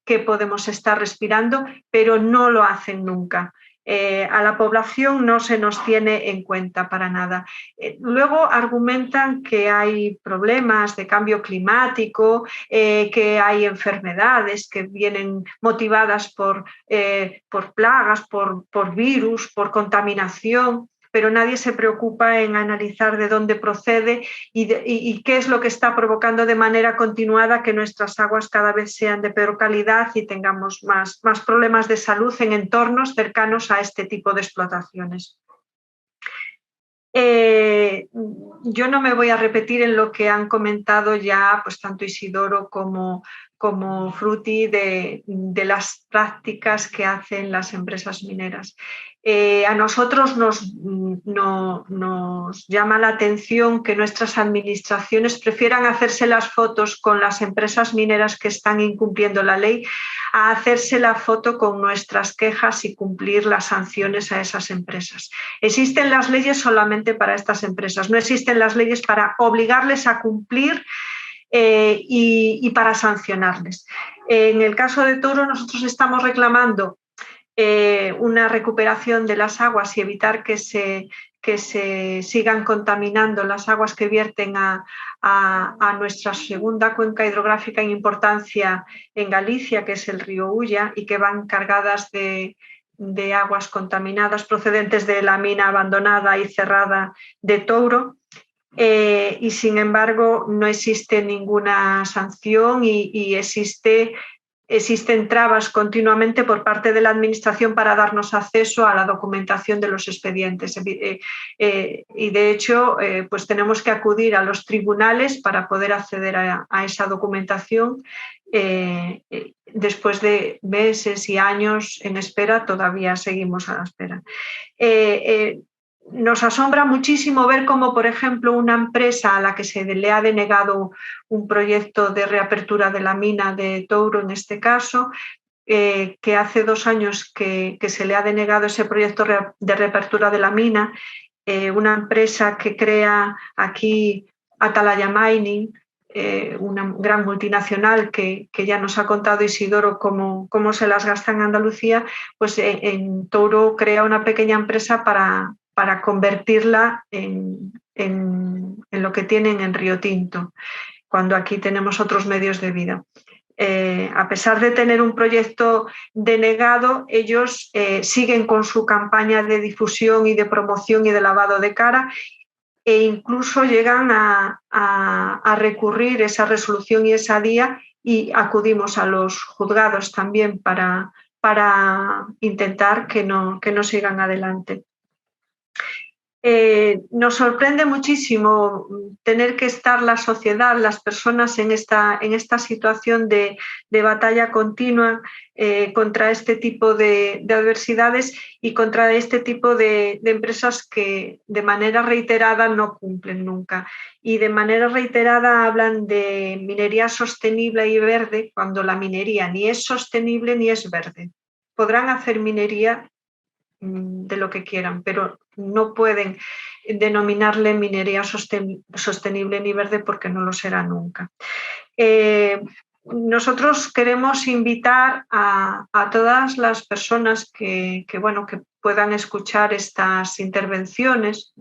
qué podemos estar respirando, pero no lo hacen nunca. A la población no se nos tiene en cuenta para nada. Luego argumentan que hay problemas de cambio climático, que hay enfermedades que vienen motivadas por plagas, por virus, por contaminación, pero nadie se preocupa en analizar de dónde procede y qué es lo que está provocando de manera continuada que nuestras aguas cada vez sean de peor calidad y tengamos más problemas de salud en entornos cercanos a este tipo de explotaciones. yo no me voy a repetir en lo que han comentado ya pues tanto Isidoro como Fruti de las prácticas que hacen las empresas mineras. A nosotros nos llama la atención que nuestras administraciones prefieran hacerse las fotos con las empresas mineras que están incumpliendo la ley a hacerse la foto con nuestras quejas y cumplir las sanciones a esas empresas. Existen las leyes solamente para estas empresas, no existen las leyes para obligarles a cumplir y para sancionarles. En el caso de Touro, nosotros estamos reclamando una recuperación de las aguas y evitar que se sigan contaminando las aguas que vierten a nuestra segunda cuenca hidrográfica en importancia en Galicia, que es el río Ulla, y que van cargadas de aguas contaminadas procedentes de la mina abandonada y cerrada de Touro. Y sin embargo no existe ninguna sanción y existen trabas continuamente por parte de la Administración para darnos acceso a la documentación de los expedientes. Y de hecho, pues tenemos que acudir a los tribunales para poder acceder a esa documentación. Después de meses y años en espera, todavía seguimos a la espera. Nos asombra muchísimo ver cómo, por ejemplo, una empresa a la que se le ha denegado un proyecto de reapertura de la mina de Touro, en este caso, que hace 2 años que se le ha denegado ese proyecto de reapertura de la mina, una empresa que crea aquí Atalaya Mining, una gran multinacional que ya nos ha contado Isidoro cómo se las gasta en Andalucía, pues en Touro crea una pequeña empresa para convertirla en lo que tienen en Río Tinto, cuando aquí tenemos otros medios de vida. A pesar de tener un proyecto denegado, ellos siguen con su campaña de difusión y de promoción y de lavado de cara, e incluso llegan a recurrir esa resolución y esa DIA, y acudimos a los juzgados también para intentar que no sigan adelante. Nos sorprende muchísimo tener que estar la sociedad, las personas en esta situación de batalla continua contra este tipo de adversidades y contra este tipo de empresas que de manera reiterada no cumplen nunca. Y de manera reiterada hablan de minería sostenible y verde, cuando la minería ni es sostenible ni es verde. Podrán hacer minería de lo que quieran, pero no pueden denominarle minería sostenible ni verde, porque no lo será nunca. Nosotros queremos invitar a todas las personas que puedan escuchar estas intervenciones.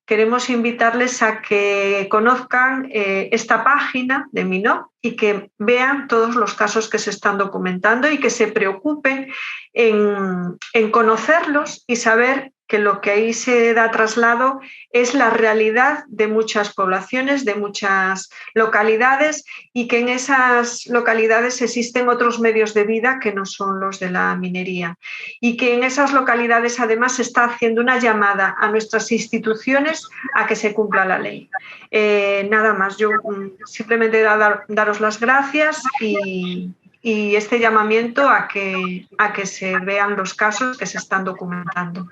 Queremos invitarles a que conozcan esta página de MINOC y que vean todos los casos que se están documentando y que se preocupen en conocerlos y saber que lo que ahí se da traslado es la realidad de muchas poblaciones, de muchas localidades, y que en esas localidades existen otros medios de vida que no son los de la minería, y que en esas localidades además se está haciendo una llamada a nuestras instituciones a que se cumpla la ley. Nada más, yo simplemente daros las gracias y este llamamiento a que se vean los casos que se están documentando.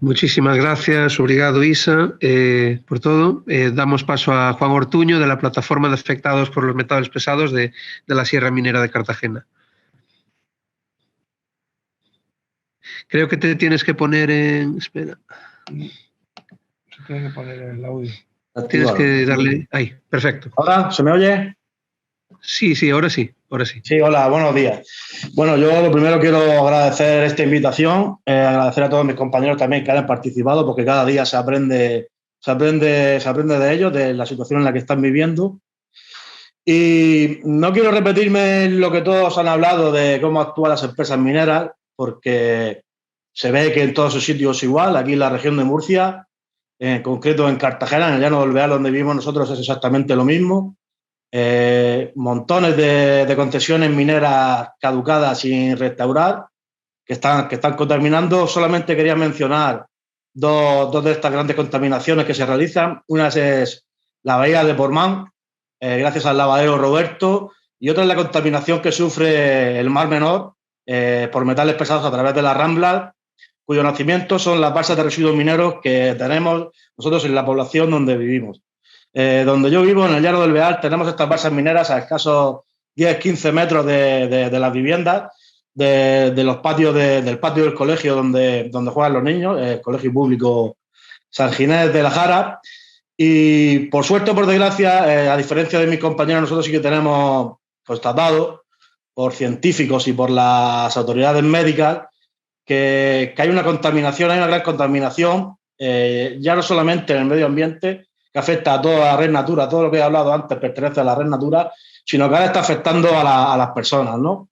Muchísimas gracias, obrigado Isa, por todo. Damos paso a Juan Ortuño, de la Plataforma de Afectados por los Metales Pesados de la Sierra Minera de Cartagena. Creo que te tienes que poner en... Espera. Se tiene que poner en el audio. Tienes que darle... Ahí, perfecto. ¿Ahora se me oye? Sí, ahora sí, ahora sí. Sí, hola, buenos días. Bueno, yo lo primero quiero agradecer esta invitación, agradecer a todos mis compañeros también que hayan participado, porque cada día se aprende de ellos, de la situación en la que están viviendo. Y no quiero repetirme lo que todos han hablado de cómo actúan las empresas mineras, porque se ve que en todos esos sitios es igual. Aquí en la región de Murcia, en concreto en Cartagena, en el Llano del Beal, donde vivimos nosotros, es exactamente lo mismo. Montones de concesiones mineras caducadas sin restaurar, que están contaminando. Solamente quería mencionar dos de estas grandes contaminaciones que se realizan. Una es la bahía de Portmán, gracias al lavadero Roberto, y otra es la contaminación que sufre el Mar Menor por metales pesados a través de las Ramblas, cuyo nacimiento son las balsas de residuos mineros que tenemos nosotros en la población donde vivimos. Donde yo vivo, en el Llano del Beal, tenemos estas balsas mineras a escasos 10-15 metros de las viviendas, de los patios del patio del colegio donde juegan los niños, el colegio público San Ginés de la Jara. Y por suerte o por desgracia, a diferencia de mis compañeros, nosotros sí que tenemos constatado por científicos y por las autoridades médicas que hay una contaminación, hay una gran contaminación, ya no solamente en el medio ambiente, que afecta a toda la red Natura, todo lo que he hablado antes pertenece a la red Natura, sino que ahora está afectando a las personas, ¿no?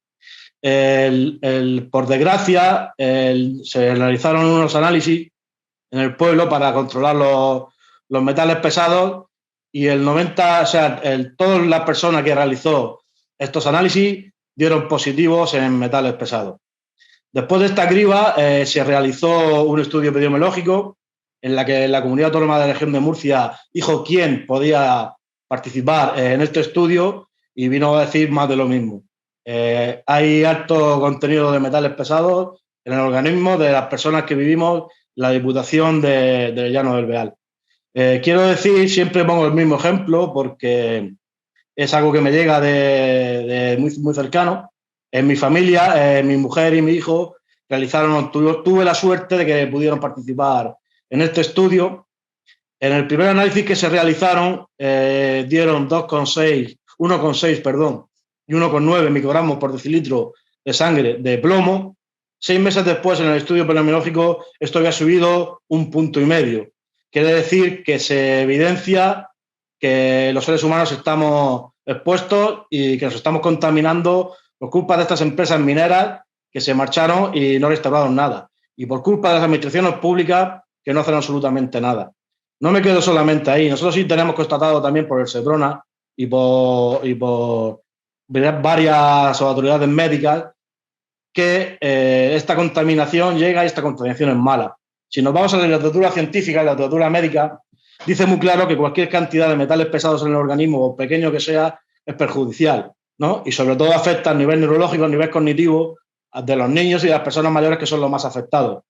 Por desgracia, se realizaron unos análisis en el pueblo para controlar los metales pesados y todas las personas que realizó estos análisis dieron positivos en metales pesados. Después de esta criba se realizó un estudio epidemiológico en la que la Comunidad Autónoma de la Región de Murcia dijo quién podía participar en este estudio y vino a decir más de lo mismo. Hay alto contenido de metales pesados en el organismo de las personas que vivimos en la Diputación del Llano del Beal. Quiero decir, siempre pongo el mismo ejemplo porque es algo que me llega de muy, muy cercano. En mi familia, mi mujer y mi hijo tuve la suerte de que pudieron participar en este estudio. En el primer análisis que se realizaron dieron 1,6 y 1,9 microgramos por decilitro de sangre de plomo. 6 meses después, en el estudio epidemiológico, esto había subido 1,5 puntos. Quiere decir que se evidencia que los seres humanos estamos expuestos y que nos estamos contaminando por culpa de estas empresas mineras que se marcharon y no restauraron nada. Y por culpa de las administraciones públicas que no hacen absolutamente nada. No me quedo solamente ahí. Nosotros sí tenemos constatado también por el Seprona y por varias autoridades médicas que esta contaminación llega y esta contaminación es mala. Si nos vamos a la literatura científica y la literatura médica, dice muy claro que cualquier cantidad de metales pesados en el organismo, o pequeño que sea, es perjudicial, ¿no? Y sobre todo afecta a nivel neurológico, a nivel cognitivo, de los niños y de las personas mayores, que son los más afectados.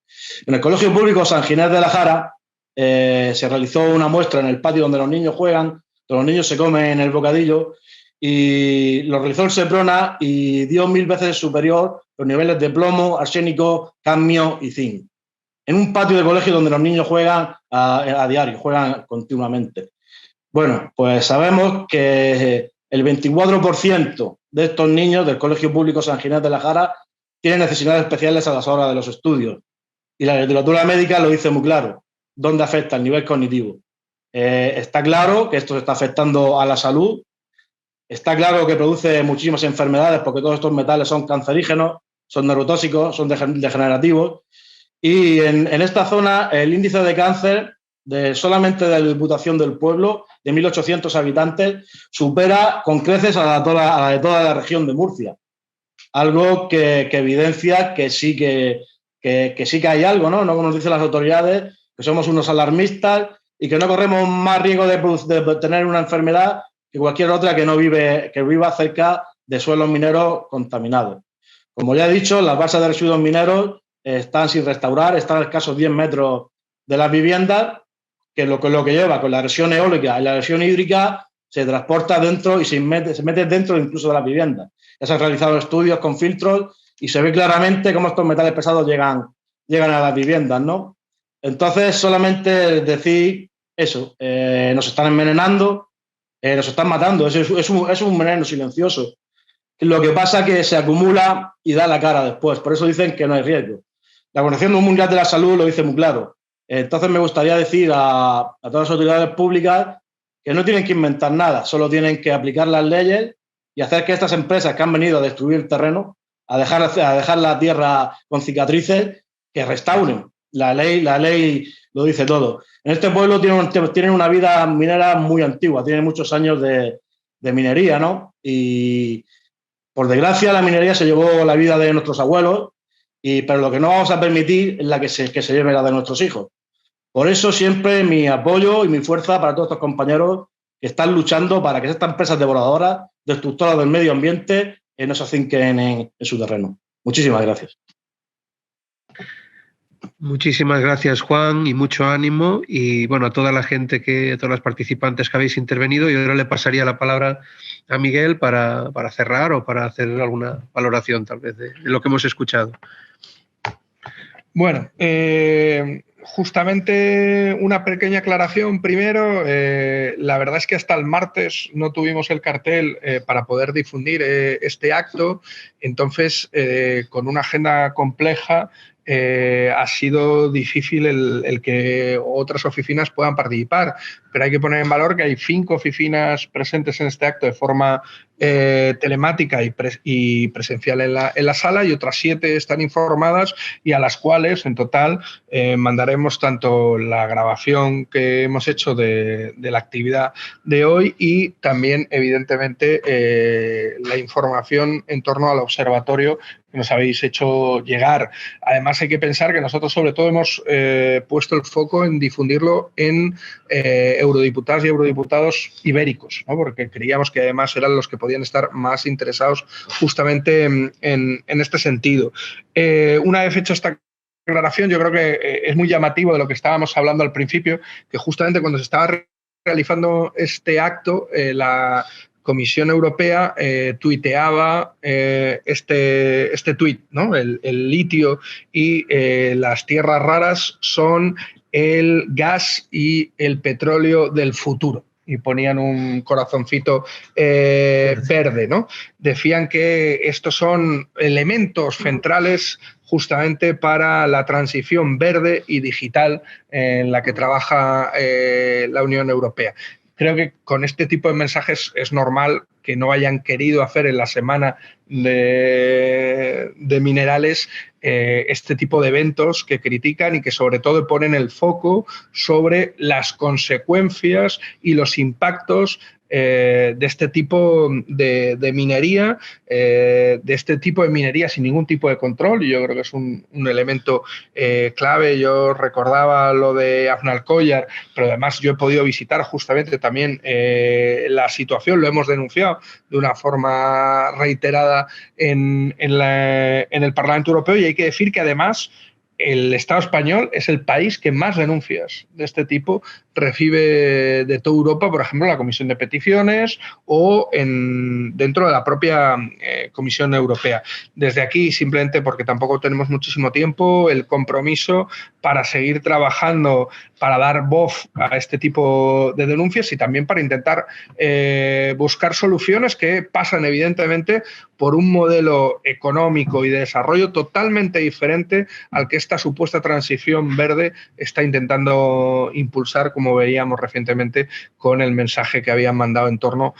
En el Colegio Público San Ginés de la Jara se realizó una muestra en el patio donde los niños juegan, donde los niños se comen el bocadillo, y lo realizó el Seprona y dio 1000 veces superior los niveles de plomo, arsénico, cadmio y zinc. En un patio de colegio donde los niños juegan a diario, juegan continuamente. Bueno, pues sabemos que el 24% de estos niños del Colegio Público San Ginés de la Jara tienen necesidades especiales a las horas de los estudios. Y la literatura médica lo dice muy claro, dónde afecta el nivel cognitivo. Está claro que esto está afectando a la salud, está claro que produce muchísimas enfermedades porque todos estos metales son cancerígenos, son neurotóxicos, son degenerativos. Y en esta zona el índice de cáncer solamente de la Diputación del Pueblo, de 1.800 habitantes, supera con creces a la de toda la región de Murcia. Algo que evidencia que sí que hay algo, ¿no? No, como nos dicen las autoridades, que somos unos alarmistas y que no corremos más riesgo de tener una enfermedad que cualquier otra que viva cerca de suelos mineros contaminados. Como ya he dicho, las balsas de residuos mineros están sin restaurar, están a escasos 10 metros de las viviendas, que lo que lleva con la erosión eólica y la erosión hídrica se transporta dentro y se mete dentro incluso de las viviendas. Ya se han realizado estudios con filtros y se ve claramente cómo estos metales pesados llegan a las viviendas, ¿no? Entonces, solamente decir eso, nos están envenenando, nos están matando, es un veneno silencioso. Lo que pasa es que se acumula y da la cara después, por eso dicen que no hay riesgo. La Organización Mundial de la Salud lo dice muy claro. Entonces me gustaría decir a todas las autoridades públicas que no tienen que inventar nada, solo tienen que aplicar las leyes y hacer que estas empresas que han venido a destruir el terreno, a dejar la tierra con cicatrices, que restauren. La ley lo dice todo. En este pueblo tienen una vida minera muy antigua, tienen muchos años de minería, ¿no? Y por desgracia la minería se llevó la vida de nuestros abuelos, pero lo que no vamos a permitir es que se lleve la de nuestros hijos. Por eso siempre mi apoyo y mi fuerza para todos estos compañeros que están luchando para que estas empresas devoradoras, destructoras del medio ambiente, no se afinquen en su terreno. Muchísimas gracias. Muchísimas gracias, Juan, y mucho ánimo. Y bueno, a toda la gente, a todas las participantes que habéis intervenido, yo ahora le pasaría la palabra a Miguel para cerrar o para hacer alguna valoración, tal vez, de lo que hemos escuchado. Bueno, justamente una pequeña aclaración primero. La verdad es que hasta el martes no tuvimos el cartel para poder difundir este acto. Entonces, con una agenda compleja, ha sido difícil el que otras oficinas puedan participar, pero hay que poner en valor que hay 5 oficinas presentes en este acto de forma telemática y presencial en la sala, y otras 7 están informadas, y a las cuales en total mandaremos tanto la grabación que hemos hecho de la actividad de hoy y también, evidentemente, la información en torno al observatorio que nos habéis hecho llegar. Además, hay que pensar que nosotros sobre todo hemos puesto el foco en difundirlo en eurodiputadas y eurodiputados ibéricos, ¿no? Porque creíamos que además eran los que podían estar más interesados justamente en este sentido. Una vez hecho esta aclaración, yo creo que es muy llamativo de lo que estábamos hablando al principio, que justamente cuando se estaba realizando este acto, la Comisión Europea tuiteaba este tuit, ¿no? El litio y las tierras raras son el gas y el petróleo del futuro. Y ponían un corazoncito verde, ¿no? Decían que estos son elementos centrales justamente para la transición verde y digital en la que trabaja la Unión Europea. Creo que con este tipo de mensajes es normal que no hayan querido hacer en la semana de minerales este tipo de eventos que critican y que sobre todo ponen el foco sobre las consecuencias y los impactos de este tipo de minería, de este tipo de minería sin ningún tipo de control. Y yo creo que es un elemento clave. Yo recordaba lo de Aznalcóllar, pero además yo he podido visitar justamente también la situación, lo hemos denunciado de una forma reiterada en el Parlamento Europeo, y hay que decir que además el Estado español es el país que más denuncias de este tipo recibe de toda Europa, por ejemplo, la Comisión de Peticiones o dentro de la propia Comisión Europea. Desde aquí, simplemente porque tampoco tenemos muchísimo tiempo, el compromiso para seguir trabajando, para dar voz a este tipo de denuncias y también para intentar buscar soluciones que pasan, evidentemente, por un modelo económico y de desarrollo totalmente diferente al que esta supuesta transición verde está intentando impulsar, como veíamos recientemente con el mensaje que habían mandado en torno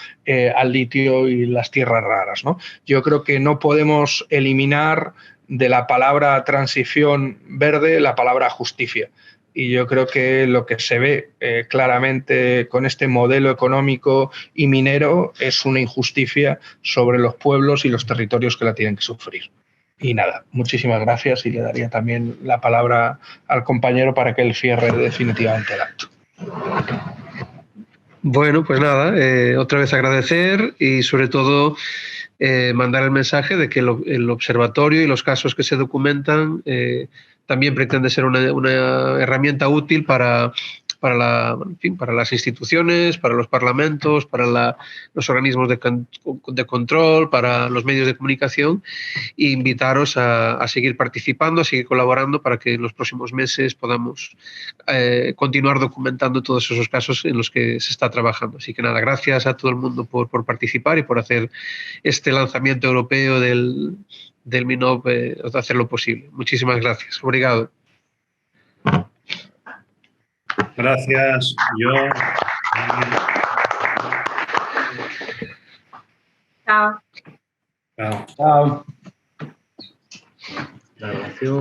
al litio y las tierras raras, ¿no? Yo creo que no podemos eliminar de la palabra transición verde la palabra justicia. Y yo creo que lo que se ve claramente con este modelo económico y minero es una injusticia sobre los pueblos y los territorios que la tienen que sufrir. Y nada, muchísimas gracias, y le daría también la palabra al compañero para que él cierre definitivamente el acto. Bueno, pues nada, otra vez agradecer y sobre todo mandar el mensaje de que el observatorio y los casos que se documentan también pretende ser una herramienta útil para las instituciones, para los parlamentos, para los organismos de control, para los medios de comunicación, e invitaros a seguir participando, a seguir colaborando para que en los próximos meses podamos continuar documentando todos esos casos en los que se está trabajando. Así que nada, gracias a todo el mundo por participar y por hacer este lanzamiento europeo del MINOV, hacerlo posible. Muchísimas gracias. Obrigado. Gracias. Chao. Chao. Chao.